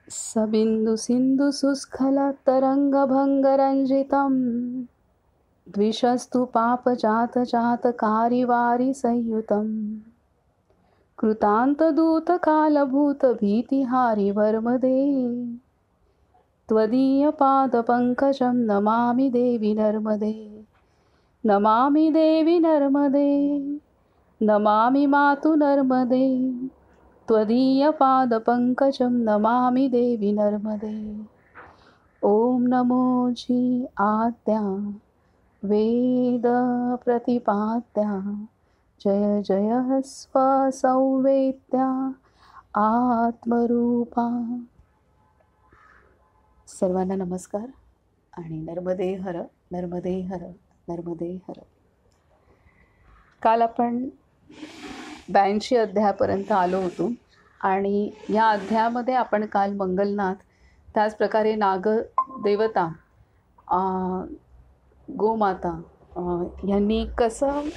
सबिंदु सिंधु सुस्खलत्तरंगभंगरंजितं द्विषस्तु पापजातजातकारिवारि संयुतं कृतान्तदूतकालभूतभीतिहारि वर्मदे त्वदीयपादपङ्कजं नमामि देवि नर्मदे। नमामि देवि नर्मदे, नमामि मातु नर्मदे, त्वदीयपादपङ्कजं नमामि देवि नर्मदे। ॐ नमो जी आद्या वेदप्रतिपाद्या जय जय स्वसंवेद्या आत्मरूपा। सर्वांना नमस्कार आणि नर्मदे हर, नर्मदे हर, नर्मदे हर। काल आपण 82 अध्यायापर्यंत आलो होतो आणि या अध्यायामध्ये आपण काल मंगलनाथ, त्याचप्रकारे नागदेवता, गोमाता यांनी कसं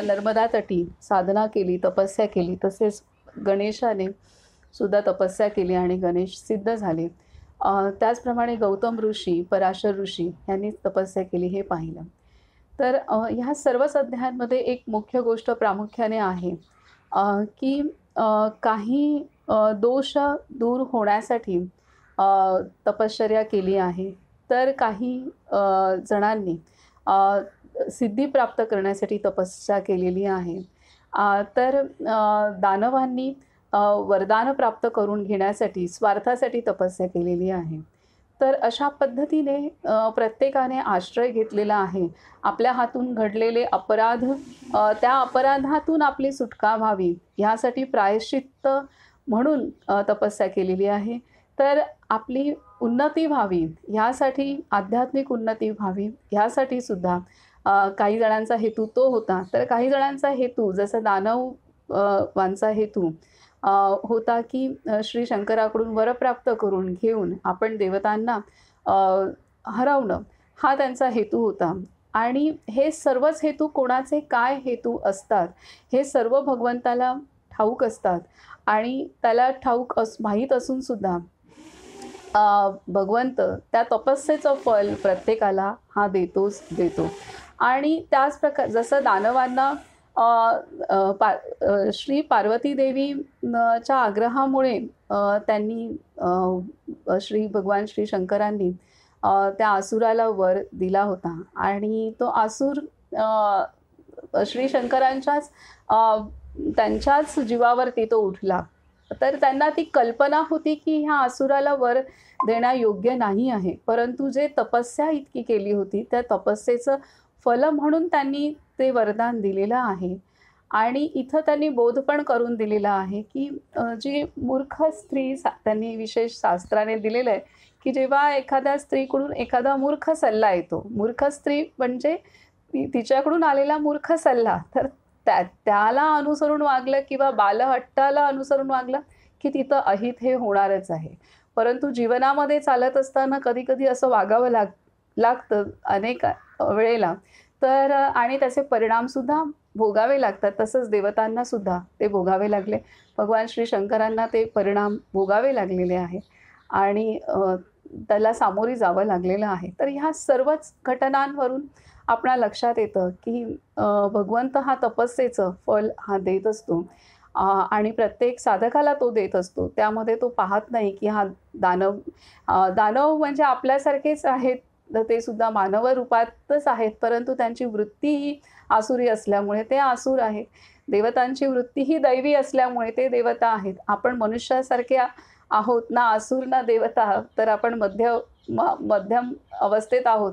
नर्मदा तटी साधना केली, तपस्या केली, तसेच गणेशाने सुद्धा तपस्या केली आणि गणेश सिद्ध झाले। त्याचप्रमाणे गौतम ऋषी, पराशर ऋषी यांनी तपस्या केली हे पाहिलं। तर ह्या सर्वच अध्यायांमध्ये एक मुख्य गोष्ट प्रामुख्याने आहे की काही दोष दूर होण्यासाठी तपश्चर्या केली आहे, तर काही जणांनी सिद्धी प्राप्त करण्यासाठी तपस्या केलेली आहे, तर दानवांनी वरदान प्राप्त करून घेण्यासाठी स्वार्थासाठी तपस्या केलेली आहे। तर अशा पद्धतीने प्रत्येकाने आश्रय घेतलेला आहे। आपल्या हातून घडलेले अपराध, त्या अपराधातून आपली सुटका व्हावी ह्यासाठी प्रायश्चित्त म्हणून तपस्या केलेली आहे। तर आपली उन्नती व्हावी ह्यासाठी, आध्यात्मिक उन्नती व्हावी ह्यासाठी सुद्धा काही जणांचा हेतू तो होता। तर काही जणांचा हेतू, जसं दानवांचा हेतू होता की श्री शंकराकडून वर प्राप्त करून घेऊन आपण देवतांना हरवणं, हा त्यांचा हेतू होता। आणि हे सर्वच हेतू कोणाचे काय हेतू असतात हे सर्व भगवंताला ठाऊक असतात आणि त्याला ठाऊक माहीत असून सुद्धा भगवंत त्या तपस्येचं फल प्रत्येकाला हा देतो। आणि त्याच प्रकार जसं दानवांना श्री पार्वती देवीच्या आग्रहामुळे त्यांनी श्री भगवान श्री शंकरांनी त्या असुराला वर दिला होता आणि तो असुर श्री शंकरांच्याच त्यांच्याच जीवावरती तो उठला। तर त्यांना ती कल्पना होती की ह्या असुराला वर देण्या योग्य नाही आहे, परंतु जे तपस्या इतकी केली होती त्या तपस्येचं फल म्हणून त्यांनी ते वरदान दिलेलं आहे। आणि इथं त्यांनी बोध पण करून दिलेला आहे की जी मूर्ख स्त्री, त्यांनी विशेष शास्त्राने दिलेलं आहे की जेव्हा एखाद्या स्त्रीकडून एखादा मूर्ख सल्ला येतो, मूर्ख स्त्री म्हणजे तिच्याकडून आलेला मूर्ख सल्ला, तर त्याला अनुसरून वागलं किंवा बालहट्टाला अनुसरून वागलं की तिथं अहित हे होणारच आहे। परंतु जीवनामध्ये चालत असताना कधी कधी असं वागावं लागतं अनेक वेळेला, तर आणि त्याचे परिणामसुद्धा भोगावे लागतात। तसंच देवतांना सुद्धा ते भोगावे लागले, भगवान श्री शंकरांना ते परिणाम भोगावे लागलेले आहे आणि त्याला सामोरी जावं लागलेलं आहे। तर ह्या सर्वच घटनांवरून आपल्या लक्षात येतं की भगवंत हा तपस्येचं फल हा देत असतो आणि प्रत्येक साधकाला तो देत असतो। त्यामध्ये तो पाहत नाही की हा दानव म्हणजे आपल्यासारखेच आहेत, ते सुद्धा मानव रूपातच आहेत, परंतु त्यांची वृत्ती ही आसुरी असल्यामुळे ते आसुर आहेत। देवतांची वृत्ती ही दैवी असल्यामुळे ते देवता आहेत। आपण मनुष्यासारखे आहोत, ना आसुर ना देवता, तर आपण मध्यम अवस्थेत आहोत,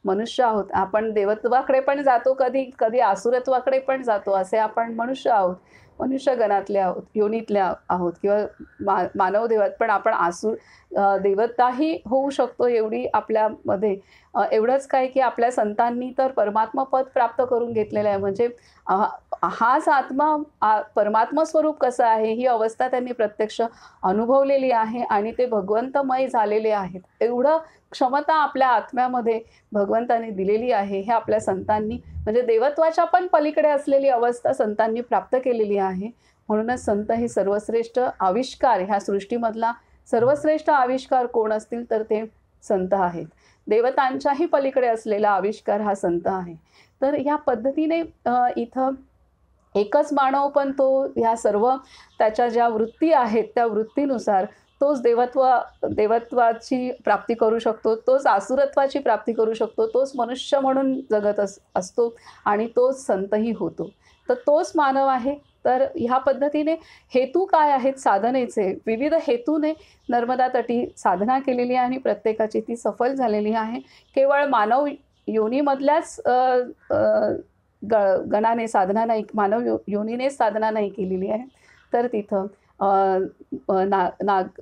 मनुष्य आहोत। आपण देवत्वाकडे पण जातो, कधी कधी आसुरत्वाकडे पण जातो, असे आपण मनुष्य आहोत, मनुष्यगणातले आहोत, योनीतले आहोत किंवा मानव देवात, पण आपण देवताही होऊ शकतो एवढी आपल्यामध्ये। एवढंच काय की आपल्या संतांनी तर परमात्मा पद प्राप्त करून घेतलेलं आहे, म्हणजे हाच आत्मा परमात्मा स्वरूप कसं आहे ही अवस्था त्यांनी प्रत्यक्ष अनुभवलेली आहे आणि ते भगवंतमय झालेले आहेत। एवढं क्षमता आपल्या आत्म्यामध्ये भगवंताने दिलेली आहे, हे आपल्या संतांनी, म्हणजे देवत्वाच्या पण पलीकडे असलेली अवस्था संतांनी प्राप्त केलेली आहे। म्हणूनच संत हे सर्वश्रेष्ठ आविष्कार ह्या सृष्टीमधला सर्वश्रेष्ठ आविष्कार कोण असतील तर ते संत आहेत. देवतांच्याही पलीकडे असलेला आविष्कार हा संत आहे. तर ह्या पद्धतीने इथं एकच मानव, पण तो ह्या सर्व त्याच्या ज्या वृत्ती आहेत त्या वृत्तीनुसार तोच देवत्वाची प्राप्ती करू शकतो, तोच आसुरत्वाची प्राप्ती करू शकतो, तोच मनुष्य म्हणून जगत असतो आणि तोच संतही होतो. तर तोच मानव आहे. तर ह्या पद्धतीने हेतू काय आहेत साधनेचे, विविध हेतूने नर्मदा तटी साधना केलेली आहे आणि प्रत्येकाची ती सफल झालेली आहे. केवळ मानव योनीमधल्याच गणाने साधना नाही, मानव योनीनेच साधना नाही केलेली आहे, तर तिथं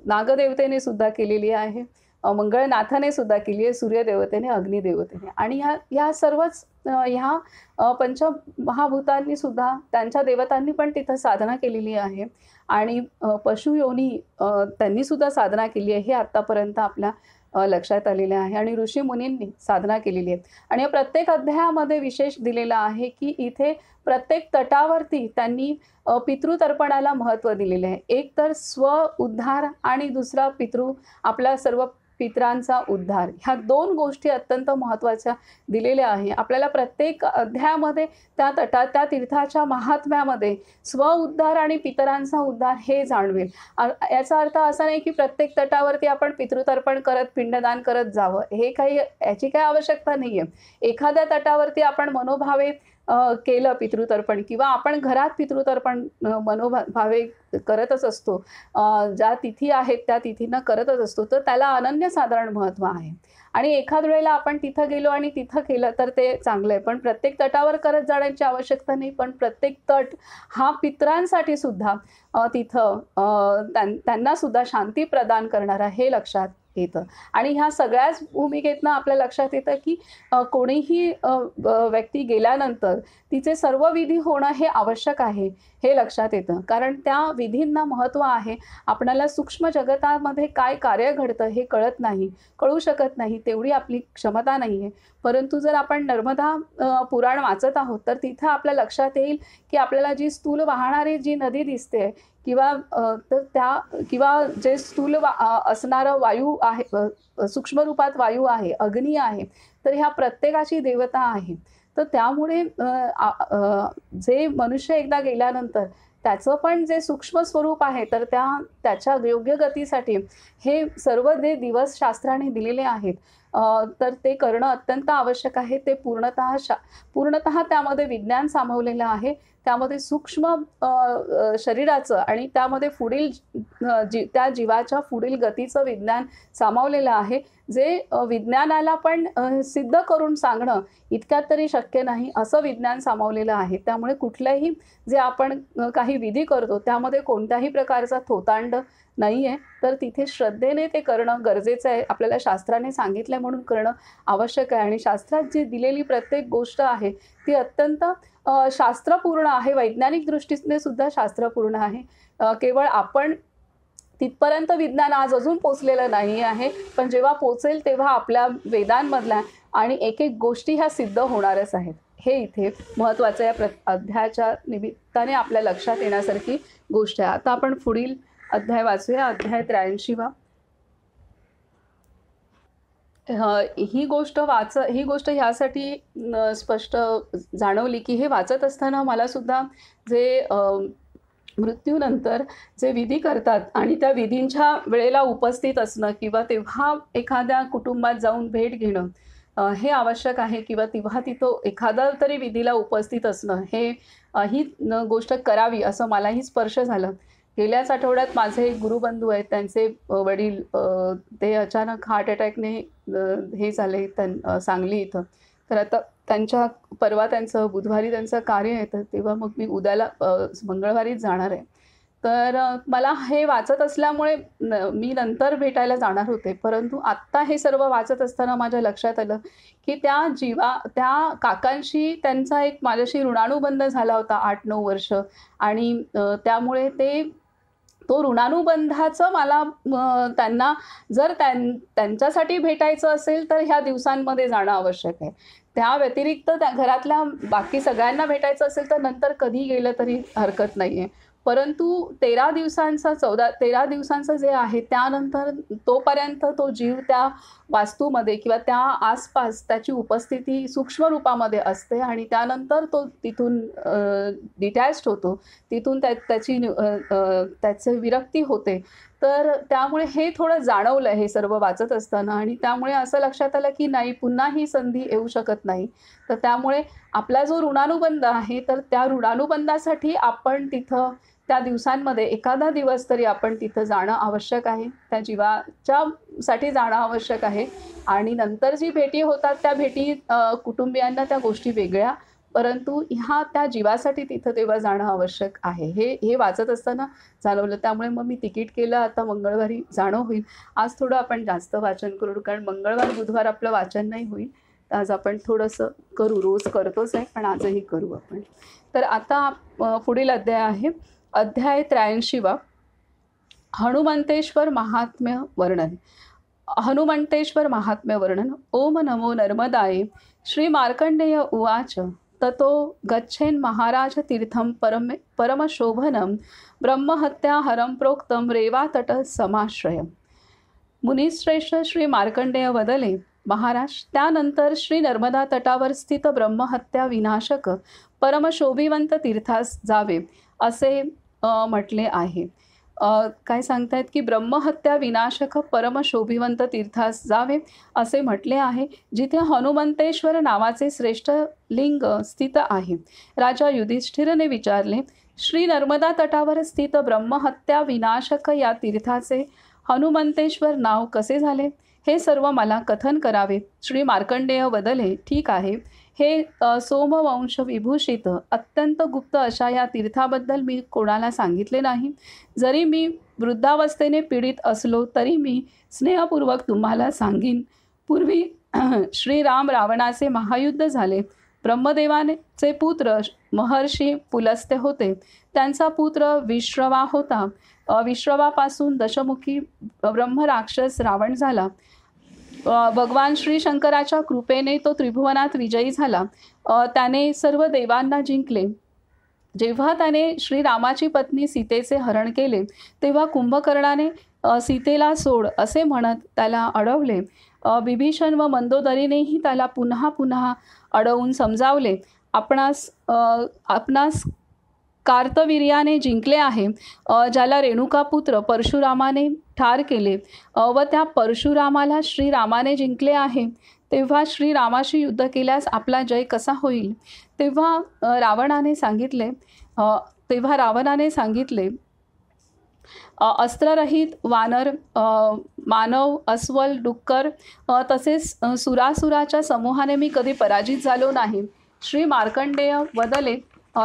नागदेवतेने सुद्धा केलेली आहे, मंगळनाथाने सुद्धा केली आहे, सूर्यदेवतेने, अग्निदेवतेने आणि ह्या सर्वच ह्या पंचमहाभूतांनी सुद्धा त्यांच्या देवतांनी पण तिथं साधना केलेली आहे आणि पशुयोनी त्यांनी सुद्धा साधना केली आहे. हे आत्तापर्यंत आपल्या लक्षात आलेले आहे आणि ऋषीमुनींनी साधना केलेली आहे. आणि या प्रत्येक अध्यायामध्ये विशेष दिलेला आहे की इथे प्रत्येक तटावरती त्यांनी पितृतर्पणाला महत्त्व दिलेले आहे. एक तर स्व उद्धार आणि दुसरा आपल्या सर्व पितरांचा उद्धार, ह्या दोन गोष्टी अत्यंत महत्त्वाच्या दिलेल्या आहे. आपल्याला प्रत्येक अध्यायामध्ये त्या तीर्थाच्या महात्म्यामध्ये स्व उद्धार आणि पितरांचा उद्धार हे जाणवेल. याचा अर्थ असा नाही की प्रत्येक तटावरती आपण पितृतर्पण करत पिंडदान करत जावं, याची काही आवश्यकता नाही आहे. एखाद्या तटावरती आपण मनोभावे केलं पितृतर्पण किंवा आपण घरात पितृतर्पण मनोभावे करतच असतो, ज्या तिथी आहेत त्या तिथींना करतच असतो, तर त्याला अनन्यसाधारण महत्त्व आहे. आणि एखाद वेळेला आपण तिथं गेलो आणि तिथं केलं तर ते चांगलं आहे, पण प्रत्येक तटावर करत जाण्याची आवश्यकता नाही. पण प्रत्येक तट हा पितरांसाठी सुद्धा तिथं त्यांना सुद्धा शांती प्रदान करणारा हे लक्षात येतं. आणि ह्या सगळ्याच भूमिकेतनं आपल्या लक्षात येतं की कोणीही व्यक्ती गेल्यानंतर तिचे सर्व विधी होणं हे आवश्यक आहे हे लक्षात येतं, कारण त्या विधींना महत्त्व आहे. आपणाला सूक्ष्म जगतामध्ये काय कार्य घडतं हे कळू शकत नाही, तेवढी आपली क्षमता नाही आहे. परंतु जर आपण नर्मदा पुराण वाचत आहोत तर तिथं आपल्या लक्षात येईल की आपल्याला जी स्थूल वाहणारी जी नदी दिसते किंवा जे स्थूल असणारं वायू आहे, सूक्ष्म रूपात वायू आहे, अग्नी आहे, तर ह्या प्रत्येकाची देवता आहे. तर त्यामुळे जे मनुष्य एकदा गेल्यानंतर त्याचं पण जे सूक्ष्म स्वरूप आहे तर त्याच्या योग्य गतीसाठी हे सर्व जे दिवस शास्त्राने दिलेले आहेत तर ते करणं अत्यंत आवश्यक आहे. ते पूर्णतः त्यामध्ये विज्ञान सामावलेलं आहे. त्यामध्ये सूक्ष्म शरीराचं आणि त्यामध्ये त्या जीवाच्या पुढील गतीचं विज्ञान सामावलेलं आहे, जे विज्ञानाला पण सिद्ध करून सांगणं इतक्यात तरी शक्य नाही असं विज्ञान सामावलेलं आहे. त्यामुळे कुठल्याही जे आपण काही विधी करतो त्यामध्ये कोणत्याही प्रकारचा थोतांड नाही आहे, तर तिथे श्रद्धेने ते करणं गरजेचं आहे. आपल्याला शास्त्राने सांगितलं म्हणून करणं आवश्यक आहे. आणि शास्त्रात जी दिलेली प्रत्येक गोष्ट आहे ती अत्यंत शास्त्रपूर्ण आहे, वैज्ञानिक दृष्टीने सुद्धा शास्त्रपूर्ण आहे. केवळ आपण तिथपर्यंत विज्ञान आज अजून पोचलेलं नाही आहे, पण जेव्हा पोचेल तेव्हा आपल्या वेदांमधल्या आणि एक गोष्टी ह्या सिद्ध होणारच आहेत. हे इथे महत्त्वाचं या अध्यायाच्या निमित्ताने आपल्या लक्षात येण्यासारखी गोष्ट आहे. आता आपण पुढील अध्याय वाचूया, अध्याय 83वा. ही गोष्ट ह्यासाठी स्पष्ट जाणवली की हे वाचत असताना मला सुद्धा जे मृत्यूनंतर जे विधी करतात आणि त्या विधींच्या वेळेला उपस्थित असणं किंवा तेव्हा एखाद्या कुटुंबात जाऊन भेट घेणं हे आवश्यक आहे, किंवा तेव्हा तिथं एखादा तरी विधीला उपस्थित असणं ही गोष्ट करावी असं मलाही स्पर्श झालं. गेल्याच आठवड्यात माझे एक गुरुबंधू आहेत, त्यांचे वडील ते अचानक हार्ट अटॅकने हे झाले सांगली इथं. तर आता परवा त्यांचं बुधवारी त्यांचं कार्य आहे, तर तेव्हा मग मी उद्याला मंगळवारीच जाणार आहे. तर मला हे वाचत असल्यामुळे मी नंतर भेटायला जाणार होते, परंतु आत्ता हे सर्व वाचत असताना माझ्या लक्षात आलं की त्या काकांशी त्यांचा एक माझ्याशी ऋणानुबंध झाला होता 8-9 वर्ष, आणि त्यामुळे तो ऋणानुबंधाचं मला त्यांना जर त्यांच्यासाठी भेटायचं असेल तर ह्या दिवसांमध्ये जाणं आवश्यक आहे. त्या व्यतिरिक्त त्या घरातल्या बाकी सगळ्यांना भेटायचं असेल तर नंतर कधी गेलं तरी हरकत नाही आहे. परंतु 13 दिवसांचं जे आहे त्यानंतर तोपर्यंत तो जीव त्या वास्तूमध्ये किंवा त्या आसपास त्याची उपस्थिती सूक्ष्म रूपामध्ये असते आणि त्यानंतर तो तिथून डिटॅच्ड होतो. तिथून त्याची विरक्ती होते. तर त्यामुळे हे थोडं जाणवलं हे सर्व वाचत असताना आणि त्यामुळे असं लक्षात आलं, की नाही पुन्हा ही संधी येऊ शकत नाही. तर त्यामुळे आपला जो ऋणानुबंध आहे, तर त्या ऋणानुबंधासाठी आपण तिथं त्या दिवसांमध्ये एखादा दिवस तरी आपण तिथं जाणं आवश्यक आहे. त्या जीवाच्यासाठी जाणं आवश्यक आहे आणि नंतर जी भेटी होतात त्या भेटी कुटुंबियांना त्या गोष्टी वेगळ्या, परंतु ह्या त्या जीवासाठी तिथं तेव्हा जाणं आवश्यक आहे. हे हे वाचत असताना जाणवलं. त्यामुळे मग मी तिकीट केलं. आता मंगळवारी जाणं होईल. आज थोडं आपण जास्त वाचन करू कारण मंगळवार, बुधवार आपलं वाचन नाही होईल. तर आज आपण थोडंसं करू. रोज करतोच आहे, पण आजही करू आपण. तर आता पुढील अध्याय आहे. अध्याय 83 हनुमंतेश्वर महात्म्य वर्णन. हनुमंतेश्वर महात्म्य वर्णन. ओम नमो नर्मदाय. श्री मार्कंडेय उवाच. ततो गच्छेन महाराज तीर्थम परमशोभनम ब्रह्महत्या हरम प्रोक्तम रेवातट समाश्रयम. मुनिश्रेष्ठ श्री मार्कंडेय वदले, महाराज त्यानंतर श्री नर्मदा तटावर स्थित ब्रह्महत्या विनाशक परमशोभिवंत तीर्थास जावे असे म्हटले आहे. काय सांगतायत की ब्रह्महत्या विनाशक परमशोभिवंत तीर्थास जावे असे म्हटले आहे, जिथे हनुमंतेश्वर नावाचे श्रेष्ठ लिंग स्थित आहे. राजा युधिष्ठिरने विचारले, श्री नर्मदा तटावर स्थित ब्रह्महत्या विनाशक या तीर्थाचे हनुमंतेश्वर नाव कसे झाले? हे सर्व मला कथन करावे. श्री मार्कंडेय वदले, ठीक आहे. हे सोमवंश विभूषित अत्यंत गुप्त अशा या तीर्थाबद्दल मी कोणाला सांगितले नाही. जरी मी वृद्धावस्थेने पीडित असलो तरी मी स्नेहपूर्वक तुम्हाला सांगीन. पूर्वी श्रीराम रावणाचे महायुद्ध झाले. ब्रह्मदेवाचे पुत्र महर्षी पुलस्त्य होते. त्यांचा पुत्र विश्रवा होता. विश्रवापासून दशमुखी ब्रह्मराक्षस रावण झाला. भगवान श्री शंकराच्या कृपेने तो त्रिभुवनात विजयी झाला. त्याने सर्व देवांना जिंकले. जेव्हा त्याने श्रीरामाची पत्नी सीतेचे हरण केले तेव्हा कुंभकर्णाने सीतेला सोड असे म्हणत त्याला अडवले. बिभीषण व मंदोदरीनेही त्याला पुन्हा पुन्हा अडवून समजावले, आपणास कार्तवीर्याने जिंकले आहे. ज्याला रेणुकापुत्र परशुरामाने ठार केले व त्या परशुरामाला श्रीरामाने जिंकले आहे. तेव्हा श्रीरामाशी युद्ध केल्यास आपला जय कसा होईल? तेव्हा रावणाने सांगितले अस्त्ररहित वानर, मानव, अस्वल, डुक्कर तसेच सुरासुराच्या समूहाने मी कधी पराजित झालो नाही. श्री मार्कंडेय वदले,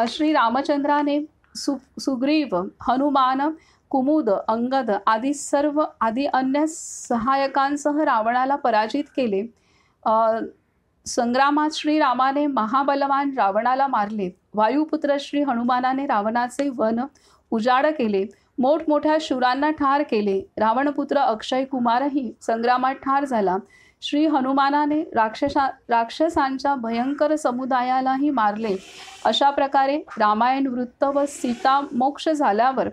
श्री रामचंद्राने सुग्रीव, हनुमान, कुमुद, अंगद आदी अन्य सहायकांसह रावणाला पराजित केले. संग्रामात श्रीरामाने महाबलवान रावणाला मारले. वायुपुत्र श्री हनुमानाने रावणाचे वन उजाड केले. मोठमोठ्या शूरांना ठार केले. रावणपुत्र अक्षय कुमारही संग्रामात ठार झाला. श्री हनुमानाने राक्षसांच्या भयंकर समुदायालाही मारले. अशा प्रकारे रामायण वृत्त व सीता मोक्ष झाल्यावर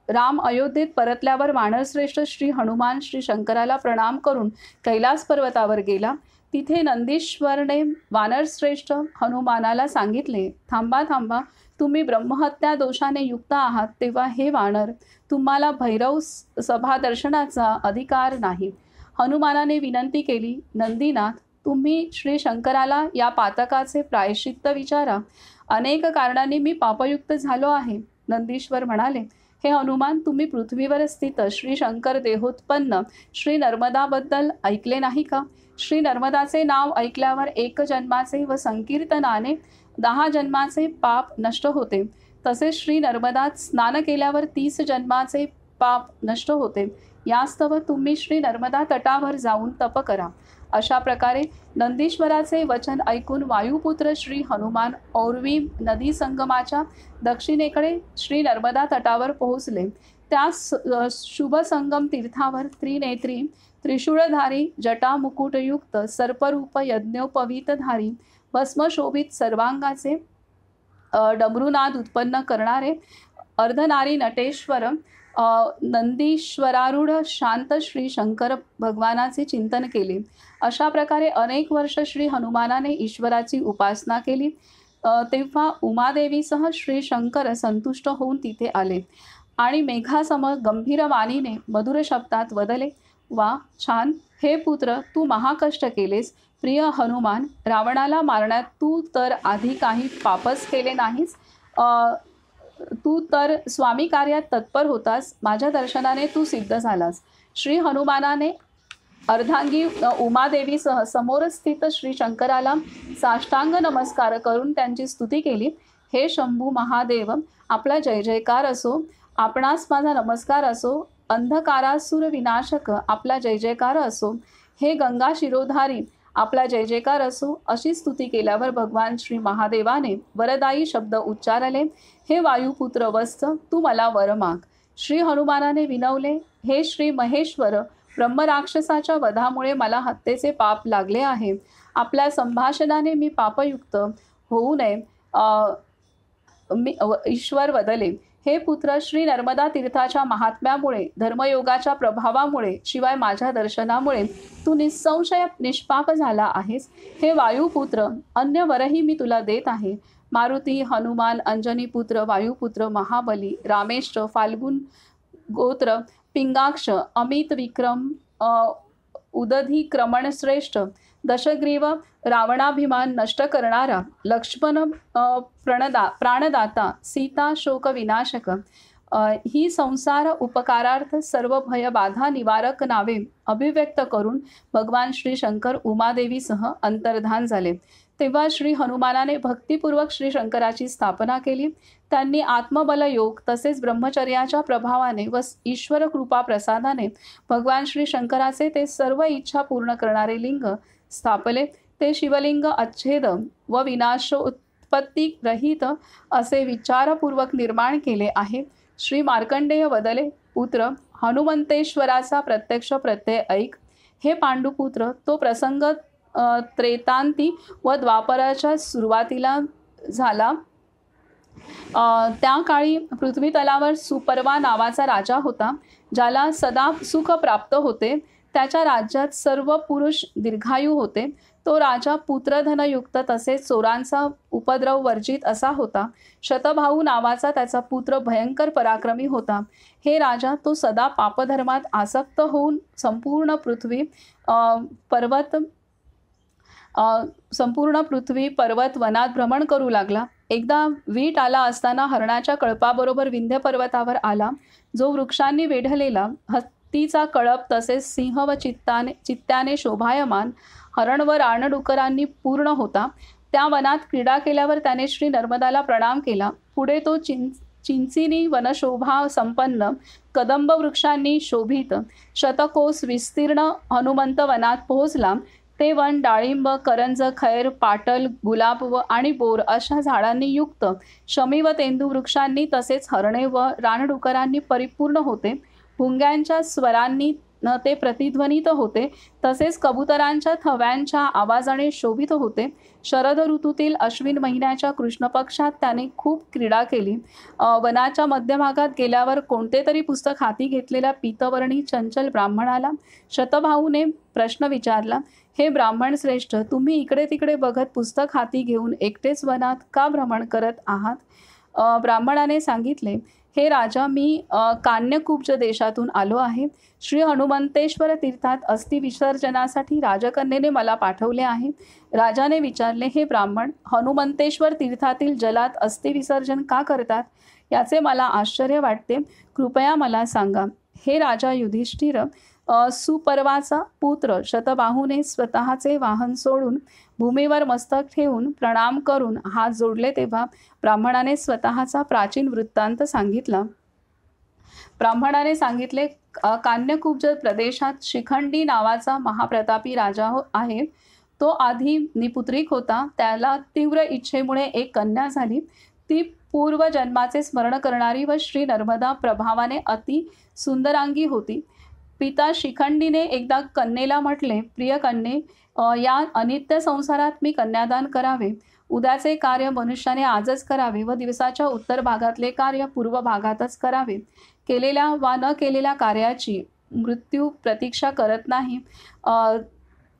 राम अयोध्येत परतल्यावर वानरश्रेष्ठ श्री हनुमान श्री शंकराला प्रणाम करून कैलास पर्वतावर गेला. तिथे नंदीश्वरने वानरश्रेष्ठ हनुमानाला सांगितले, थांबा थांबा, तुम्ही ब्रह्महत्या दोषाने युक्त आहात, तेव्हा हे वानर, तुम्हाला भैरव सभा दर्शनाचा अधिकार नाही. हनुमानाने विनंती केली, नंदीनाथ, तुम्ही श्री शंकराला या पातकाचे प्रायश्चित्त विचारा. अनेक कारणांनी मी पापयुक्त झालो आहे. नंदीश्वर म्हणाले, हे हनुमान, तुम्ही पृथ्वीवर स्थित श्री शंकर देहोत्पन्न श्री नर्मदाबद्दल ऐकले नाही का? श्री नर्मदाचे नाव ऐकल्यावर 1 जन्माचे व संकीर्तनाने 10 जन्माचे पाप नष्ट होते. तसेच श्री नर्मदात स्नान केल्यावर 30 जन्माचे पाप नष्ट होते. यास्तव तुम्ही श्री नर्मदा तटावर जाऊन तप करा. अशा प्रकारे नंदीश्वराचे वचन ऐकून वायुपुत्र श्री हनुमान औरवी नदी संगमाच्या दक्षिणेकडे श्री नर्मदा तटावर पोहोचले. त्या शुभ संगम तीर्थावर त्रिनेत्री, त्रिशूळधारी, जटामुकुटयुक्त, सर्परूप, यज्ञोपवीतधारी, भस्मशोभित सर्वांगाचे डमरुनाद उत्पन्न करणारे अर्धनारी नटेश्वर नंदीश्वरारूढ शांत श्री शंकर भगवानाचे चिंतन केले. अशा प्रकारे अनेक वर्ष श्री हनुमानाने ईश्वराची उपासना केली. तेव्हा उमादेवीसह श्री शंकर संतुष्ट होऊन तिथे आले आणि मेघासम गंभीर वाणीने मधुर शब्दात वदले, वा छान, हे पुत्र, तू महाकष्ट केलेस. प्रिय हनुमान, रावणाला मारण्यात तू तर आधी काही पापच केले नाहीस. तू तर स्वामी कार्यात तत्पर होतास. माझ्या दर्शनाने तू सिद्ध झालास. श्री हनुमानाने अर्धांगी उमादेवीसह समोर स्थित श्री शंकराला साष्टांग नमस्कार करून त्यांची स्तुती केली. हे शंभू महादेव, आपला जय जयकार असो. आपणास माझा नमस्कार असो. अंधकारासुर विनाशक, आपला जय जयकार असो. हे गंगा शिरोधारी, आपला जय जयकार असो. अशी स्तुती केल्यावर भगवान श्री महादेवाने वरदायी शब्द उच्चारले. हे वायुपुत्र वत्स, तू मला वर माग. श्री हनुमानाने विनवले, हे श्री महेश्वर, ब्रह्मराक्षसाच्या वधामुळे मला हत्येचे पाप लागले आहे. आपल्या संभाषणाने मी पापयुक्त होऊ नये. ईश्वर वदले, हे पुत्र, श्री नर्मदा तीर्थाच्या महात्म्यामुळे, धर्मयोगाच्या प्रभावामुळे, शिवाय माझ्या दर्शनामुळे तू निसंशय निष्पाप झाला आहेस. हे वायुपुत्र, अन्य वरही मी तुला देत आहे. मारुती, हनुमान, अंजनीपुत्र, वायुपुत्र, महाबली, रामेश्वर, फाल्गुन गोत्र, पिंगाक्ष, अमित विक्रम, उदधी श्रेष्ठ, दशग्रीव, रावणाभिमान नष्ट करणारा, लक्ष्मण प्राणदाता, सीता शोक विनाशक, ही संसार उपकारार्थ सर्व भय बाधा निवारक नावे अभिव्यक्त करून भगवान श्री शंकर उमादेवीसह अंतर्धान झाले. तेव्हा श्री हनुमानाने भक्तिपूर्वक श्री शंकराची स्थापना केली. त्यांनी आत्मबल योग तसेच ब्रह्मचर्याच्या प्रभावाने व ईश्वर कृपा प्रसादाने भगवान श्री शंकराचे ते सर्व इच्छा पूर्ण करणारे लिंग स्थापले. ते शिवलिंग अच्छेद व विनाशोत्पत्ती रहित असे विचारपूर्वक निर्माण केले आहे. श्री मार्कंडेय वदले, पुत्र, हनुमंतेश्वराचा प्रत्यक्ष प्रत्यय ऐक. हे पांडुपुत्र, तो प्रसंग त्रेतांती व द्वापराच्या सुरुवातीला झाला. त्या काळी पृथ्वी तलावर सुपर्वा नावाचा राजा होता, ज्याला सदा सुख प्राप्त होते. त्याच्या राज्यात सर्व पुरुष दीर्घायू होते. तो राजा पुत्रधनयुक्त तसेच चोरांचा उपद्रव वर्जित असा होता. शतभाऊ नावाचा त्याचा पुत्र भयंकर पराक्रमी होता. हे राजा, तो सदा पापधर्मात आसक्त होऊन संपूर्ण पृथ्वी पर्वत वनात भ्रमण करू लागला. एकदा वीट आला असताना हरणाच्या कळपाबरोबर विंध्य पर्वतावर आला, जो वृक्षांनी वेढलेला, हत्तीचा कळप तसेच सिंह व चित्त्याने शोभायमान, हरण व रानडुकरांनी पूर्ण होता. त्या वनात क्रीडा केल्यावर त्याने श्री नर्मदाला प्रणाम केला. पुढे तो चिंचिनी वनशोभा संपन्न कदंब वृक्षांनी शोभित शतकोस विस्तीर्ण हनुमंत वनात पोहोचला. ते वन डाळिंब, करंज, खैर, पाटल, गुलाब आणि बोर अशा झाडांनी युक्त, शमी व तेंदू वृक्षांनी तसेच हरणे व रानडुकरांनी परिपूर्ण होते. भुंग्यांच्या स्वरांनी ते प्रतिध्वनित होते, तसेच कबुतरांच्या थव्यांच्या आवाजाने शोभित होते. शरद ऋतूतील अश्विन महिन्याच्या कृष्ण पक्षात त्याने खूप क्रीडा केली. वनाच्या मध्यभागात गेल्यावर कोणते तरी पुस्तक हाती घेतलेल्या पीतवर्णी चंचल ब्राह्मणाला शतभाऊने प्रश्न विचारला, हे ब्राह्मण श्रेष्ठ, तुम्ही इकडे तिकडे बघत पुस्तक हाती घेऊन एकटेच वनात का भ्रमण करत आहात? ब्राह्मणाने सांगितले, हे राजा, मी कान्यकुब्ज देशातून आलो आहे. श्री हनुमंतेश्वर तीर्थात अस्थि विसर्जनासाठी राजकन्येने मला पाठवले आहे. राजाने विचारले, हे ब्राह्मण, हनुमंतेश्वर तीर्थातील जलात अस्थि विसर्जन का करतात? याचे मला आश्चर्य वाटते. कृपया मला सांगा. हे राजा युधिष्ठिर, सुपर्वाचा पुत्र शतबाहूने स्वतःचे वाहन सोडून भूमीवर मस्तक ठेवून प्रणाम करून हात जोडले तेव्हा ब्राह्मणाने स्वतःचा प्राचीन वृत्तांत सांगितला. ब्राह्मणाने सांगितले, कान्यकुब्ज प्रदेशात शिखंडी नावाचा महाप्रतापी राजा आहे. तो आधी निपुत्रिक होता. त्याला तीव्र इच्छेमुळे एक कन्या झाली. ती पूर्वजन्माचे स्मरण करणारी व श्री नर्मदा प्रभावाने अति सुंदरांगी होती. पिता शिखंडीने एकदा कन्येला म्हटले, प्रिय कन्ये, या अनित्य संसारात मी कन्यादान करावे उद्याचे कार्य मनुष्याने आजच करावे व दिवसाच्या उत्तर भागातले कार्य पूर्व भागातच करावे. केलेल्या वा न केलेल्या कार्याची मृत्यू प्रतीक्षा करत नाही.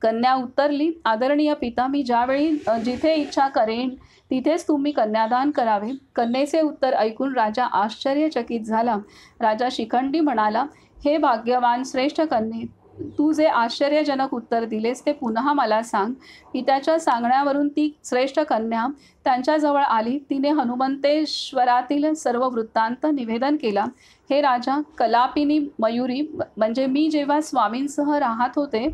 कन्या उत्तरली, आदरणीय पिता, मी ज्यावेळी जिथे इच्छा करेन तिथेच तुम्ही कन्यादान करावे. कन्येचे उत्तर ऐकून राजा आश्चर्यचकित झाला. राजा शिखंडी म्हणाला, हे भाग्यवान श्रेष्ठ कन्ये, तू जे आश्चर्यजनक उत्तर दिलेस ते पुन्हा मला सांग. पित्याच्या सांगण्यावरून ती श्रेष्ठ कन्या त्यांच्याजवळ आली. तिने हनुमंतेश्वरातील सर्व वृत्तांत निवेदन केला. हे राजा, कलापिनी मयुरी म्हणजे मी जेव्हा स्वामींसह राहत होते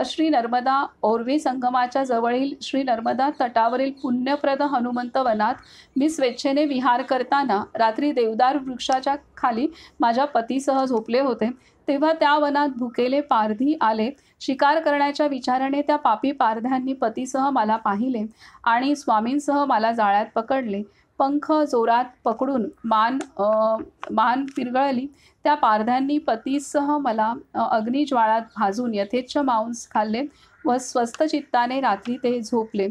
श्री नर्मदा ओरवी संगमाच्या जवळील श्री नर्मदा तटावरील पुण्यप्रद हनुमंत वनात मी स्वेच्छेने विहार करताना रात्री देवदार वृक्षाच्या खाली माझ्या पतीसह झोपले होते. तेव्हा त्या वनात भुकेले पारधी आले. शिकार करण्याच्या विचाराने त्या पापी पारध्यांनी पतीसह मला पाहिले आणि स्वामींसह मला जाळ्यात पकडले. पंख जोरात पकडून मान पिरगळली. त्या पारध्यांनी पतीसह मला अग्निज्वाळात भाजून यथेच्छ मांस खाल्ले व स्वस्थ चित्ताने रात्री ते झोपले.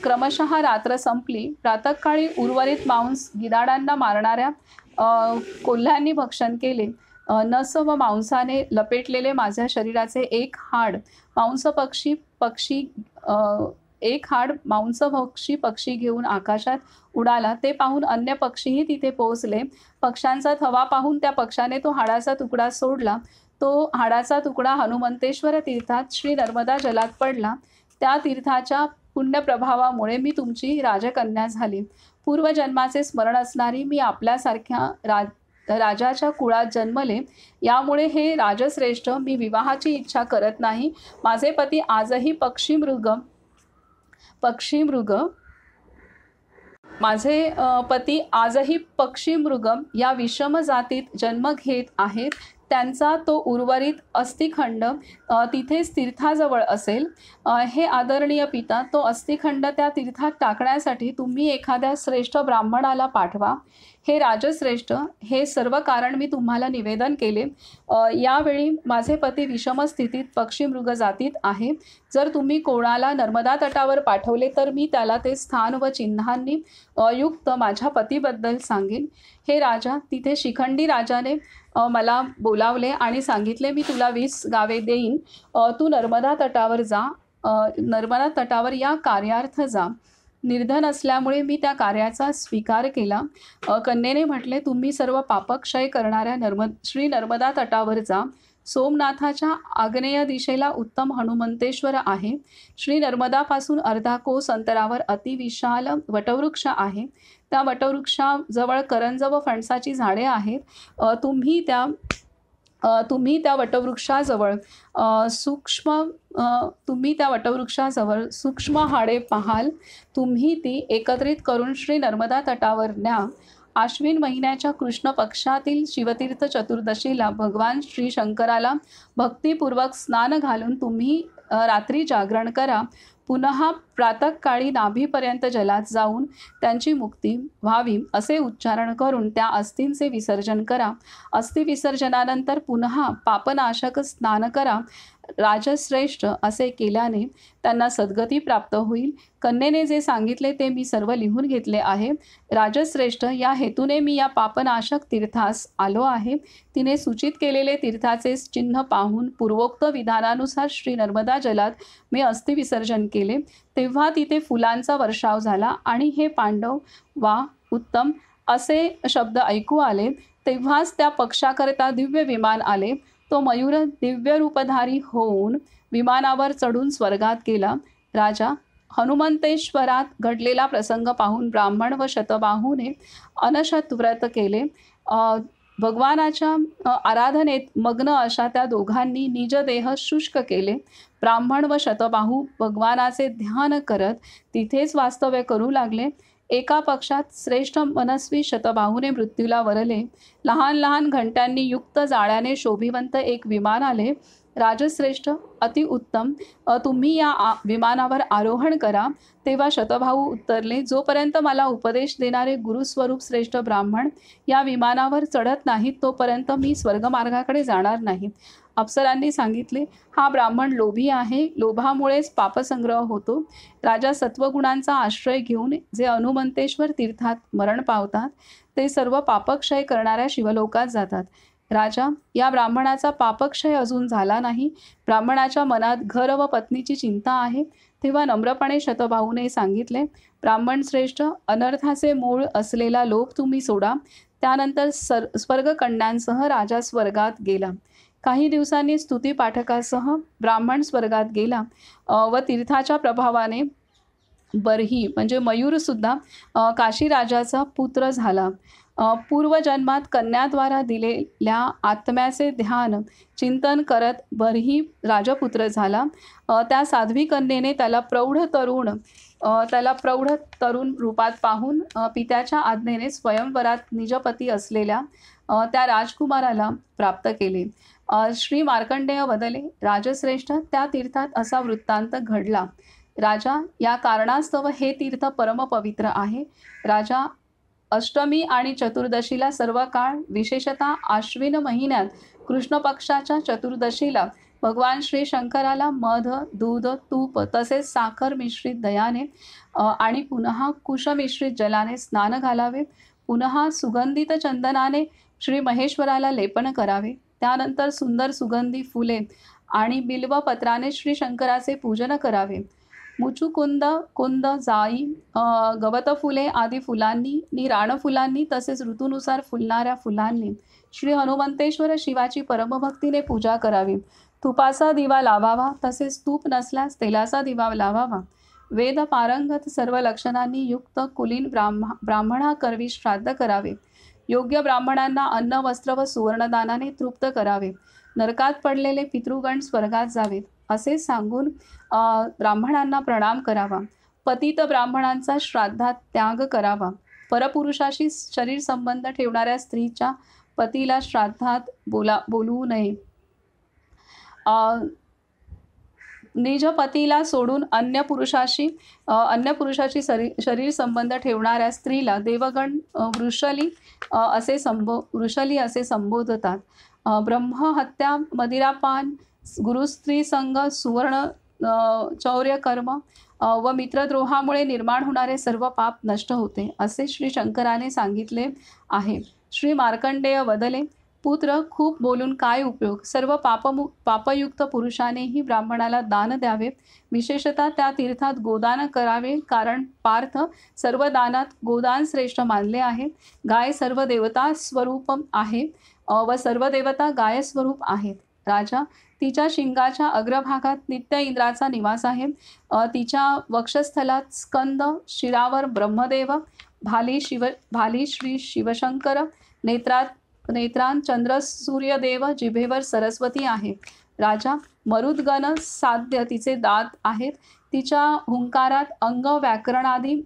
क्रमशः रात्र संपली. प्रातःकाळी उर्वरित मांस गिधाडांना मारणाऱ्या कोल्ह्यांनी भक्षण केले. नस व मांसाने लपेटलेले माझ्या शरीराचे एक हाड मांसभक्षी पक्षी घेऊन आकाशात उडाला. ते पाहून अन्य पक्षीही तिथे पोहोचले. पक्ष्यांचा थवा पाहून त्या पक्षाने तो हाडाचा तुकडा सोडला. तो हाडाचा तुकडा हनुमंतेश्वर तीर्थात श्री नर्मदा जलात पडला. त्या तीर्थाच्या पुण्यप्रभावामुळे मी तुमची राजकन्या झाली. पूर्वजन्माचे स्मरण असणारी मी आपल्यासारख्या राजाच्या कुळात जन्मले. यामुळे हे राजश्रेष्ठ, मी विवाहाची इच्छा करत नाही. माझे पती आजही पक्षीमृग या विषम जातीत जन्म घेत आहेत. त्यांचा तो उर्वरित अस्थिखंड तिथेच तीर्थाजवळ असेल. हे आदरणीय पिता, तो अस्थिखंड त्या तीर्थात टाकण्यासाठी तुम्ही एखाद्या श्रेष्ठ ब्राह्मणाला पाठवा. हे राजश्रेष्ठ, हे सर्व कारण मी तुम्हाला निवेदन केले. यावेळी माझे पती विषम स्थितीत पक्षीमृग जातीत आहे. जर तुम्ही कोणाला नर्मदा तटावर पाठवले तर मी त्याला ते स्थान व चिन्हांनी युक्त माझ्या पतीबद्दल सांगेन. हे राजा, तिथे शिखंडी राजाने मला बोलावले आणि सांगितले, मी तुला 20 गावे देईन. तू नर्मदा तटावर या कार्यार्थ जा. निर्धन असल्यामुळे मी त्या कार्याचा स्वीकार केला. कन्येने म्हटले, तुम्ही सर्व पापक्षय करणाऱ्या श्री नर्मदा तटावर जा. सोमनाथाच्या आग्नेय दिशेला उत्तम हनुमंतेश्वर आहे. श्री नर्मदापासून अर्धा कोस अंतरावर अतिविशाल वटवृक्ष आहे. त्या वटवृक्षाजवळ करंज व फणसाची झाडे आहेत. तुम्ही त्या वटवृक्षाजवळ सूक्ष्म हाडे पाहाल. तुम्ही ती एकत्रित करून श्री नर्मदा तटावर न्या. आश्विन महिन्याच्या कृष्ण पक्षातील शिवतीर्थ चतुर्दशीला भगवान श्री शंकराला भक्तिपूर्वक स्नान घालून तुम्ही रात्री जागरण करा. पुन्हा प्रातःकाळी नाभीपर्यंत जलात जाऊन त्यांची मुक्ती व्हावी असे उच्चारण करून त्या अस्थींचे विसर्जन करा. अस्थि विसर्जनानंतर पुन्हा पापनाशक स्नान करा. राजश्रेष्ठ, असे केल्याने त्यांना सद्गती प्राप्त होईल. कन्येने जे सांगितले ते मी सर्व लिहून घेतले आहे. राजश्रेष्ठ, या हेतूने मी या पापनाशक तीर्थास आलो आहे. तिने सूचित केलेले तीर्थाचे चिन्ह पाहून पूर्वोक्त विधानानुसार श्री नर्मदा जलात मी अस्थि विसर्जन केले. तेव्हा तिथे फुलांचा वर्षाव झाला आणि हे पांडव वा उत्तम असे शब्द ऐकू आले. तेव्हाच त्या पक्षाकरता दिव्य विमान आले. तो मयूर दिव्य रूपधारी होऊन विमानावर चढून स्वर्गात गेला. राजा, हनुमंतेश्वरात घडलेला प्रसंग पाहून ब्राह्मण व शतबाहूने अनशत व्रत केले. भगवानाच्या आराधनेत मग्न अशा त्या दोघांनी निज देह शुष्क केले. ब्राह्मण व शतबाहू भगवानाचे ध्यान करत तिथेच वास्तव्य करू लागले. एका पक्षात श्रेष्ठ मनस्वी शतबाहूने मृत्यूला वरले. लहान लहान घंटांनी युक्त जाळ्याने शोभिवंत एक विमान आले. राजश्रेष्ठ, अतिउत्तम. तुम्ही या विमानावर आरोहण करा. तेव्हा शतभाऊ उत्तरले, जोपर्यंत मला उपदेश देणारे गुरुस्वरूप श्रेष्ठ ब्राह्मण या विमानावर चढत नाहीत तोपर्यंत मी स्वर्गमार्गाकडे जाणार नाही. अप्सरांनी सांगितले, हा ब्राह्मण लोभी आहे. लोभामुळेच पापसंग्रह होतो. राजा सत्वगुणांचा आश्रय घेऊन जे हनुमंतेश्वर तीर्थात मरण पावतात ते सर्व पापक्षय करणाऱ्या शिवलोकात जातात. राजा, या ब्राह्मणाचा पापक्षय अजून झाला नाही. ब्राह्मणाच्या मनात घर व पत्नीची चिंता आहे. तेव्हा नम्रपणे शतभाऊने सांगितले, ब्राह्मण श्रेष्ठ, अनर्थाचे मूळ असलेला लोभ तुम्ही सोडा. त्यानंतर स्वर्गकन्यांसह राजा स्वर्गात गेला. काही दिवसांनी स्तुतीपाठकासह ब्राह्मण स्वर्गात गेला व तीर्थाच्या प्रभावाने बर्ही म्हणजे मयूरसुद्धा काशीराजाचा पुत्र झाला. पूर्वजन्मात कन्याद्वारा दिलेल्या आत्म्याचे ध्यान चिंतन करत बर्ही राजपुत्र झाला. त्या साध्वी कन्येने त्याला प्रौढ तरुण रूपात पाहून पित्याच्या आज्ञेने स्वयंवरात निजपती असलेल्या त्या राजकुमाराला प्राप्त केले. श्री मार्कंडेय वदले, राजश्रेष्ठ, त्या तीर्थात असा वृत्तांत घडला. राजा, या कारणास्तव हे तीर्थ परमपवित्र आहे. राजा, अष्टमी आणि चतुर्दशीला सर्व काळ, विशेषतः आश्विन महिन्यात कृष्ण पक्षाच्या चतुर्दशीला भगवान श्री शंकराला मध, दूध, तूप तसेच साखर मिश्रित दह्याने आणि पुन्हा कुश मिश्रित जलाने स्नान घालावे. पुन्हा सुगंधित चंदनाने श्री महेश्वराला लेपन करावे. त्यानंतर सुंदर सुगंधी फुले आणि बिल्वपत्राने श्री शंकराचे पूजन करावे. मुचुकुंद, कुंद, जाई, गवत फुले आदी फुलांनी राणफुलांनी तसेच ऋतूनुसार फुलणाऱ्या फुलांनी श्री हनुमंतेश्वर शिवाची परमभक्तीने पूजा करावी. तुपाचा दिवा लावावा, तसेच तूप नसल्यास तेलाचा दिवा लावावा. वेद पारंगत सर्व लक्षणांनी युक्त कुलीन ब्राह्मणाकरवी श्राद्ध करावे. योग्य ब्राह्मणांना अन्न, वस्त्र व सुवर्णदानाने तृप्त करावे. नरकात पडलेले पितृगण स्वर्गात जावेत असे सांगून ब्राह्मणांना प्रणाम करावा. पतित ब्राह्मणांचा श्राद्धात त्याग करावा. परपुरुषाशी शरीर संबंध ठेवणाऱ्या स्त्रीच्या पतीला श्राद्धात बोलवू नये. निज पतीला सोडून अन्य पुरुषाशी शरीर संबंध ठेवणाऱ्या स्त्रीला देवगण वृषली असे संबोधतात. ब्रह्महत्या, मदिरापान, गुरुस्त्री संग, सुवर्ण चौर्य कर्म व मित्रद्रोहामुळे निर्माण होणारे सर्व पाप नष्ट होते असे श्री शंकराने सांगितले आहे. श्री मार्कंडेय वदले, पुत्र, खूप बोलून काय उपयोग. सर्व पापयुक्त पुरुषानेही ब्राह्मणाला दान द्यावे. विशेषतः त्या तीर्थात गोदान करावे, कारण पार्थ सर्व दानात गोदान श्रेष्ठ मानले आहे. गाय सर्व देवता स्वरूप आहे व सर्व देवता गाय स्वरूप आहेत. राजा, तिच्या शिंगाच्या अग्रभागात नित्य इंद्राचा निवास आहे. तिच्या वक्षस्थलात स्कंद, शिरावर ब्रह्मदेव, भाली श्री शिवशंकर, नेत्रांत चंद्र सूर्यदेव, जिभेवर सरस्वती आहे. राजा, मरुद्गण साध्य तिचे दात आहेत. तिच्या हुंकारात अंग, व्याकरणादी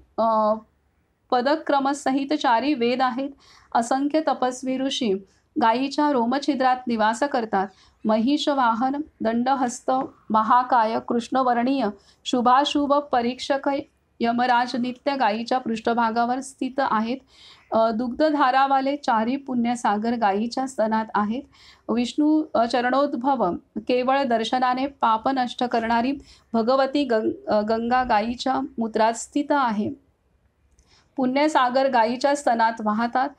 पदक्रमसहित 4 वेद आहेत. असंख्य तपस्वी ऋषी गायीच्या रोमछिद्रात निवास करतात. महिष वाहन, दंडहस्त, महाकाय, कृष्णवर्णीय, शुभाशुभ परीक्षक यमराज नित्य गायीच्या पृष्ठभागावर स्थित आहेत. दुग्धधारावाले 4 पुण्यसागर गायीच्या स्तनात आहेत. विष्णू चरणोद्भव केवळ दर्शनाने पाप नष्ट करणारी भगवती गंगा गायीच्या मूत्रात स्थित आहे. पुण्यसागर गायीच्या स्तनात वाहतात.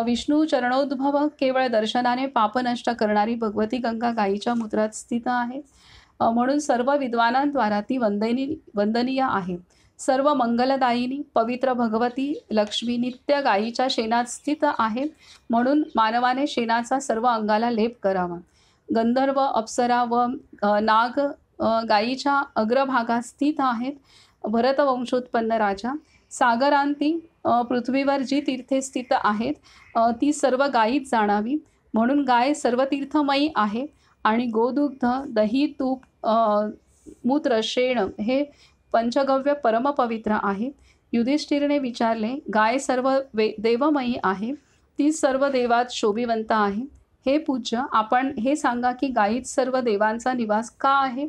विष्णू चरणोद्भव केवळ दर्शनाने पाप नष्ट करणारी भगवती गंगा गायीच्या मूत्रात स्थित आहे. म्हणून सर्व विद्वानांद्वारा ती वंदनीय आहे. सर्व मंगलदायिनी पवित्र भगवती लक्ष्मी नित्य गायीच्या शेणात स्थित आहे. म्हणून मानवाने शेणाचा सर्व अंगाला लेप करावा. गंधर्व, अप्सरा व नाग गायीच्या अग्रभागात स्थित आहेत. भरतवंशोत्पन्न राजा, सागरांती पृथ्वीवर जी तीर्थे स्थित आहेत ती सर्व गायीत जाणावी. म्हणून गाय सर्व तीर्थमयी आहे. आणि गोदुग्ध, दही, तूप, मूत्र, शेण हे पंचगव्य परमपवित्र आहे. युधिष्ठिरने विचारले, गाय सर्व देवमयी आहे. ती सर्व देवात शोभिवंत आहे. हे पूज्य, आपण हे सांगा की गायीत सर्व देवांचा निवास का आहे?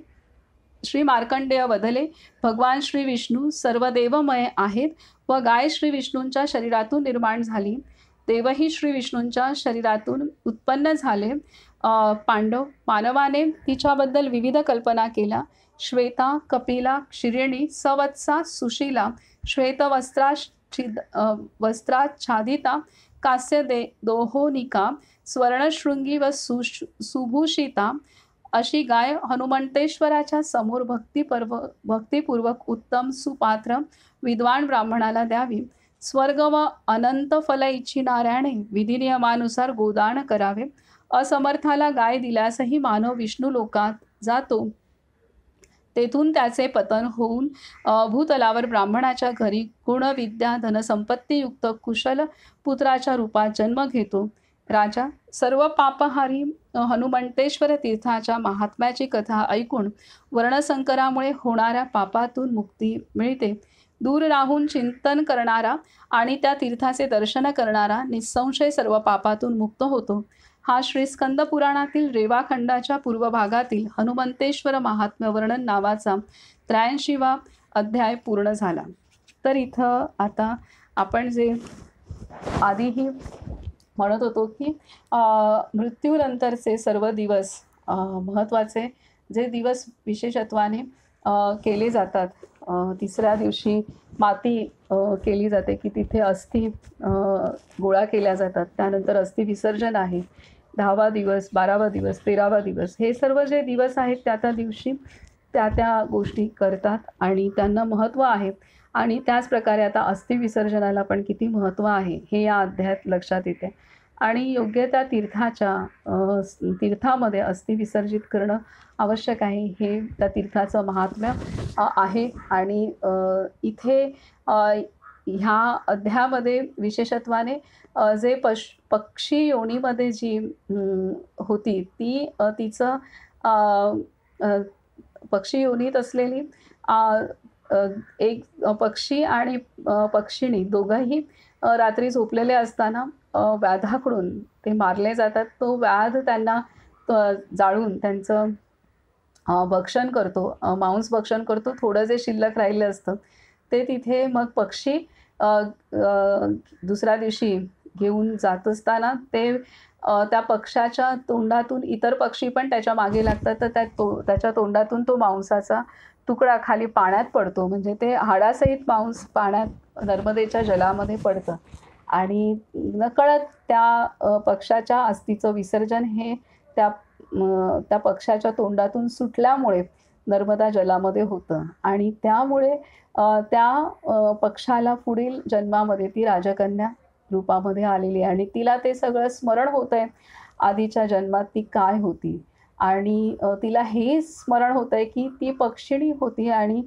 श्री मार्कंडेय वदले, भगवान श्री विष्णू सर्व देवमय आहेत व गाय श्री विष्णूंच्या शरीरातून निर्माण झाली. देवही श्री विष्णूंच्या शरीरातून उत्पन्न झाले. पांडव, मानवाने तिच्याबद्दल विविध कल्पना केल्या. श्वेता, कपिला, क्षिरिणी, सवत्सा, सुशीला, वस्त्राच्छादिता, दोहोनिका, स्वर्णशृंगी व सुभूषिता अशी गाय हनुमंतेश्वराच्या समोर भक्तिपूर्वक उत्तम सुपात्र विद्वान ब्राह्मणाला द्यावी. स्वर्ग व अनंत फल इच्छिणाऱ्याने विधिनियमानुसार गोदान करावे. असमर्थाला गाय दिल्यासही मानव विष्णू लोकात जातो. तेथून त्याचे पतन होऊन भूतलावर ब्राह्मणाच्या घरी गुण विद्या धनसंपत्तीयुक्त कुशल पुत्राच्या रूपात जन्म घेतो. राजा, सर्व पापहारी हनुमंतेश्वर तीर्थाच्या महात्म्याची कथा ऐकून वर्णसंकरामुळे होणाऱ्या पापातून मुक्ती मिळते. दूर राहून चिंतन करणारा आणि त्या तीर्थाचे दर्शन करणारा निसंशय सर्व पापातून मुक्त होतो. हा श्री स्कंद पुराणातील रेवा खंडाच्या पूर्व भागातील हनुमंतेश्वर महात्म्य वर्णन नावाचा 83वा अध्याय पूर्ण झाला. तर इथं आता आपण जे आधीही म्हणत होतो की मृत्यूनंतरचे सर्व दिवस महत्त्वाचे जे दिवस विशेषत्वाने केले जातात. तिसऱ्या दिवशी माती केली जाते की तिथे अस्थी गोळा केल्या जातात. त्यानंतर अस्थी विसर्जन आहे. 10वा दिवस, 12वा दिवस, 13वा दिवस, हे सर्व जे दिवस आहेत त्या दिवशी त्या गोष्टी करतात आणि त्यांना महत्त्व आहे. आणि त्याच प्रकारे आता अस्थि विसर्जनाला पण किती महत्त्व आहे हे या अध्यायात लक्षात येते. आणि योग्य त्या तीर्थामध्ये अस्थि विसर्जित करणं आवश्यक आहे. हे त्या तीर्थाचं महात्म्य आहे. आणि इथे ह्या अध्यायामध्ये विशेषत्वाने जे पक्षी योनीमध्ये जी होती ती तिचं पक्षी योनीत असलेली एक पक्षी आणि पक्षिणी दोघंही रात्री झोपलेले असताना व्याधाकडून ते मारले जातात. तो व्याध त्यांना जाळून त्यांचं भक्षण करतो, मांस भक्षण करतो. थोडं जे शिल्लक राहिलं असतं ते तिथे मग पक्षी दुसऱ्या दिवशी घेऊन जात असताना ते त्या पक्षाच्या तोंडातून इतर पक्षी पण त्याच्या मागे लागतात. तर त्याच्या तोंडातून तो मांसाचा तुकडा खाली पाण्यात पडतो. म्हणजे ते हाडासहित मांस पाण्यात नर्मदेच्या जलामध्ये पडतं. आणि नकळत त्या पक्षाच्या अस्थिचं विसर्जन हे त्या पक्षाच्या तोंडातून सुटल्यामुळे नर्मदा जलामध्ये होतं. आणि त्यामुळे त्या पक्षाला पुढील जन्मामध्ये ती राजकन्या रूपामध्ये आलेली आहे. आणि तिला ते सगळं स्मरण होत आहे आधीच्या जन्मात ती काय होती. आणि तिला हे स्मरण होत आहे की ती पक्षिणी होती आणि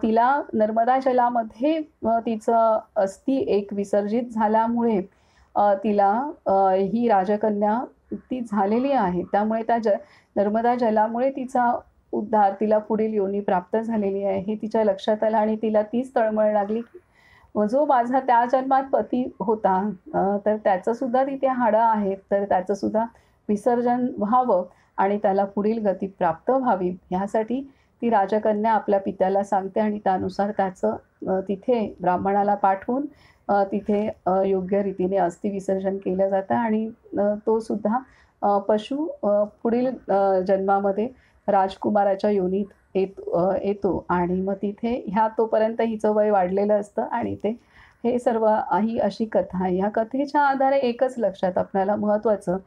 तिला नर्मदा जलामध्ये तिचं अस्थि एक विसर्जित झाल्यामुळे तिला ही राजकन्या ती झालेली आहे. त्यामुळे त्या नर्मदा जलामुळे तिचा उद्धार, तिला पुढील योनी प्राप्त झालेली आहे हे तिच्या लक्षात आलं. आणि तिला तीच तळमळ लागली की जो माझा त्या जन्मात पती होता तर त्याचंसुद्धा तिथे हाडं आहेत, तर त्याचंसुद्धा विसर्जन व्हावं आणि त्याला पुढील गती प्राप्त व्हावी ह्यासाठी ती राजकन्या आपल्या पित्याला सांगते. आणि त्यानुसार त्याचं तिथे ब्राह्मणाला पाठवून तिथे योग्य रीतीने अस्थि विसर्जन केलं जातं. आणि तो सुद्धा पशु पुढील जन्मामध्ये राजकुमाराच्या योनीत येतो. आणि मग तिथे तोपर्यंत हिचं वय वाढलेलं असतं. आणि हे सर्व ही अशी कथा आहे. ह्या कथेच्या आधारे एकच लक्षात आपल्याला महत्त्वाचं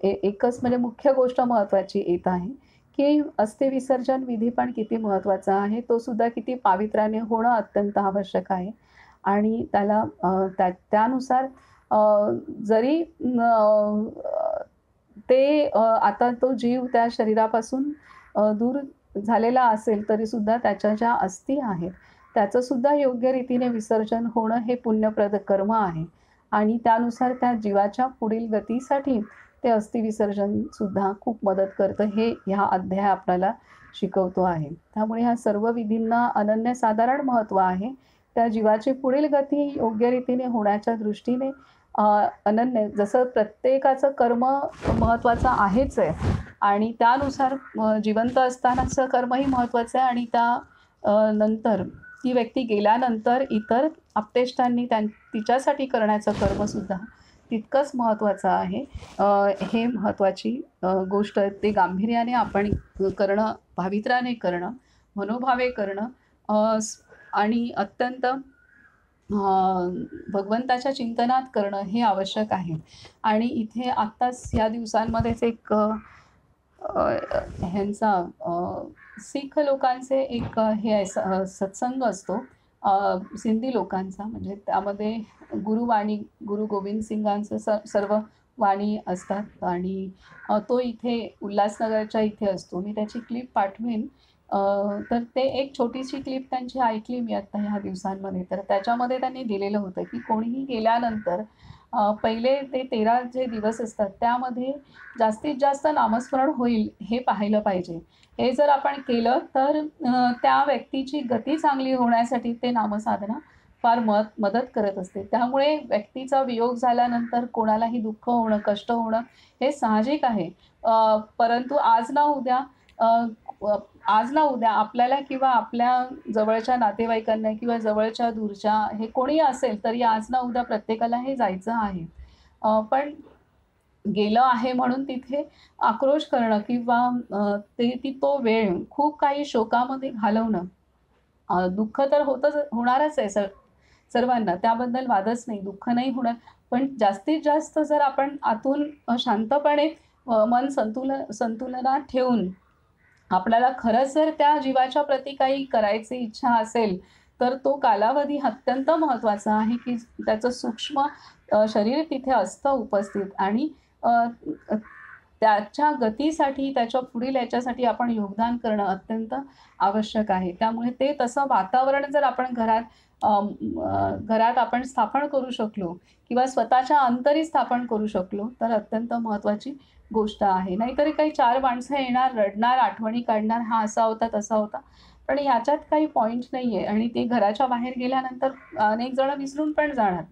एकच म्हणजे मुख्य गोष्ट महत्त्वाची येत आहे की अस्थि विसर्जन विधी पण किती महत्त्वाचा आहे. तो सुद्धा किती पावित्र्याने होणं अत्यंत आवश्यक आहे. आणि त्याला त्यानुसार जरी ते आता तो जीव त्या शरीरापासून दूर झालेला असेल तरीसुद्धा त्याच्या ज्या अस्थी आहेत त्याचंसुद्धा योग्य रीतीने विसर्जन होणं हे पुण्यप्रद कर्म आहे. आणि त्यानुसार त्या जीवाच्या पुढील गतीसाठी ते अस्थि विसर्जन सुद्धा खूप मदत करतं हे ह्या अध्याय आपल्याला शिकवतो आहे. त्यामुळे ह्या सर्व विधींना अनन्यसाधारण महत्त्व आहे. त्या जीवाची पुढील गती योग्य रीतीने होण्याच्या दृष्टीने अनन्य, जसं प्रत्येकाचं कर्म महत्त्वाचं आहेच आहे आणि त्यानुसार जिवंत असतानाचं कर्मही महत्त्वाचं आहे आणि नंतर ती व्यक्ती गेल्यानंतर इतर आप्तेष्टांनी तिच्यासाठी करण्याचं कर्मसुद्धा तितकंच महत्त्वाचं आहे. हे महत्त्वाची गोष्ट आहे. ते गांभीर्याने आपण करणं, पावित्र्याने करणं, मनोभावे करणं आणि अत्यंत भगवंताच्या चिंतनात करणं हे आवश्यक आहे. आणि इथे आत्ताच ह्या दिवसांमध्येच एक ह्यांचा शीख लोकांचे एक हे आहे सत्संग असतो सिंधी लोकांचा, म्हणजे त्यामध्ये गुरुवाणी, गुरु गोविंद सिंगांचं सर्व वाणी असतात आणि तो इथे उल्हासनगरच्या इथे असतो. मी त्याची क्लिप पाठवेन. तर ते एक छोटीशी क्लिप त्यांची ऐकली मी आत्ता ह्या दिवसांमध्ये. तर त्याच्यामध्ये त्यांनी दिलेलं होतं की कोणीही गेल्यानंतर पहिले ते 13 जे दिवस असतात त्यामध्ये जास्तीत जास्त नामस्मरण होईल हे पाहिलं पाहिजे. हे जर आपण केलं तर त्या व्यक्तीची गती चांगली होण्यासाठी ते नामसाधना फार मदत करत असते. त्यामुळे व्यक्तीचा वियोग झाल्यानंतर कोणालाही दुःख होणं, कष्ट होणं हे साहजिक आहे. परंतु आज ना उद्या आपल्याला किंवा आपल्या जवळच्या नातेवाईकांना किंवा जवळच्या दूरच्या हे कोणी असेल तरी आज ना उद्या प्रत्येकाला हे जायचं आहे. पण गेलं आहे म्हणून तिथे आक्रोश करणं किंवा तो वेळ खूप काही शोकामध्ये घालवणं, दुःख तर होणारच आहे सर्वांना, त्याबद्दल वादच नाही, दुःख नाही होणार. पण जास्तीत जास्त जर आपण आतून शांतपणे मन संतुलनात ठेवून आपल्याला खरंच जर त्या जीवाच्या प्रती काही करायची इच्छा असेल तर तो कालावधी अत्यंत महत्त्वाचा आहे की त्याचं सूक्ष्म शरीर तिथे असतं उपस्थित आणि अ, अ, त्याच्या गतीसाठी, त्याच्या पुढील याच्यासाठी आपण योगदान करणं अत्यंत आवश्यक आहे. त्यामुळे ते तसं वातावरण जर आपण घरात आपण स्थापन करू शकलो किंवा स्वतःच्या अंतरी स्थापन करू शकलो तर अत्यंत महत्त्वाची गोष्ट आहे. नाहीतरी काही 4 माणसं येणार, रडणार, आठवणी काढणार, हा असा होता, तसा होता. पण ह्याच्यात काही पॉइंट नाहीये आणि ते घराच्या बाहेर गेल्यानंतर अनेक जण विसरून पण जाणार.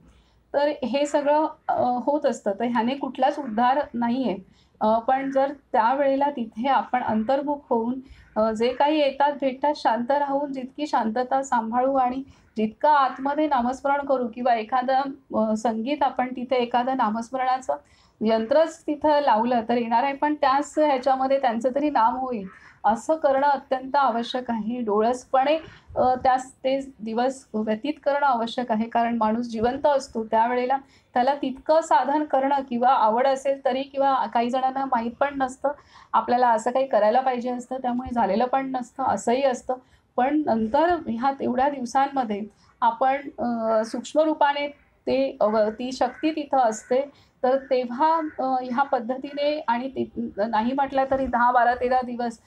तर हे सगळं होत असतं. तर ह्याने कुठलाच उद्धार नाहीये. पण जर त्यावेळेला तिथे आपण अंतर्मुख होऊन जे काही येतात भेटतात शांत राहून जितकी शांतता सांभाळू आणि जितकं आतमध्ये नामस्मरण करू किंवा एखादं संगीत आपण तिथे एखादं नामस्मरणाचं यंत्रच तिथं लावलं तर येणार आहे, पण त्याच ह्याच्यामध्ये त्यांचं तरी नाम होईल असं करणं अत्यंत आवश्यक आहे. डोळसपणे ते दिवस व्यतीत करणं आवश्यक आहे. कारण माणूस जिवंत असतो त्यावेळेला त्याला तितकं साधन करणं किंवा आवड असेल तरी किंवा काही जणांना माहीत पण नसतं, आपल्याला असं काही करायला पाहिजे असतं, त्यामुळे झालेलं पण नसतं, असंही असतं. पण नंतर ह्या तेवढ्या दिवसांमध्ये आपण सूक्ष्म रूपाने ती शक्ती तिथं असते. तर तेव्हा ह्या पद्धतीने आणि नाही म्हटलं तरी 10, 12, 13 दिवस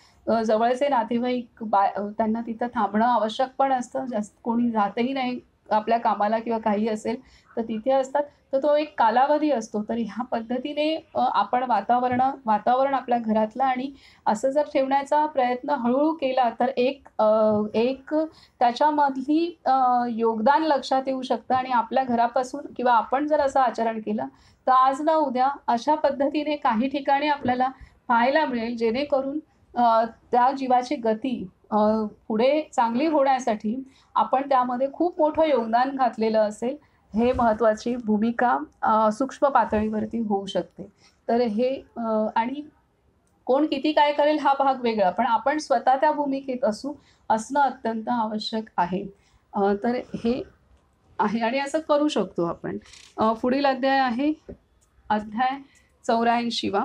जवळचे नातेवाईक त्यांना तिथं थांबणं आवश्यक पण असतं. जास्त कोणी जातही नाही आपल्या कामाला किंवा काही असेल तर तिथे असतात. तर तो एक कालावधी असतो. तर ह्या पद्धतीने आपण वातावरण आपल्या घरातलं आणि असं जर ठेवण्याचा प्रयत्न हळू केला तर एक त्याच्यामधली योगदान लक्षात येऊ शकतं आणि आपल्या घरापासून किंवा आपण जर असं आचरण केलं तर आज ना उद्या अशा पद्धतीने काही ठिकाणी आपल्याला पाहायला मिळेल जेणेकरून त्या जीवाची गती पुढे चांगली होण्यासाठी आपण त्यामध्ये खूप मोठं योगदान घातलेलं असेल. हे महत्त्वाची भूमिका सूक्ष्म पातळीवरती होऊ शकते. तर हे आणि कोण किती काय करेल हा भाग वेगळा, पण आपण स्वतः त्या भूमिकेत असणं अत्यंत आवश्यक आहे. तर हे आहे आणि असं करू शकतो आपण. पुढील अध्याय आहे अध्याय 84वा.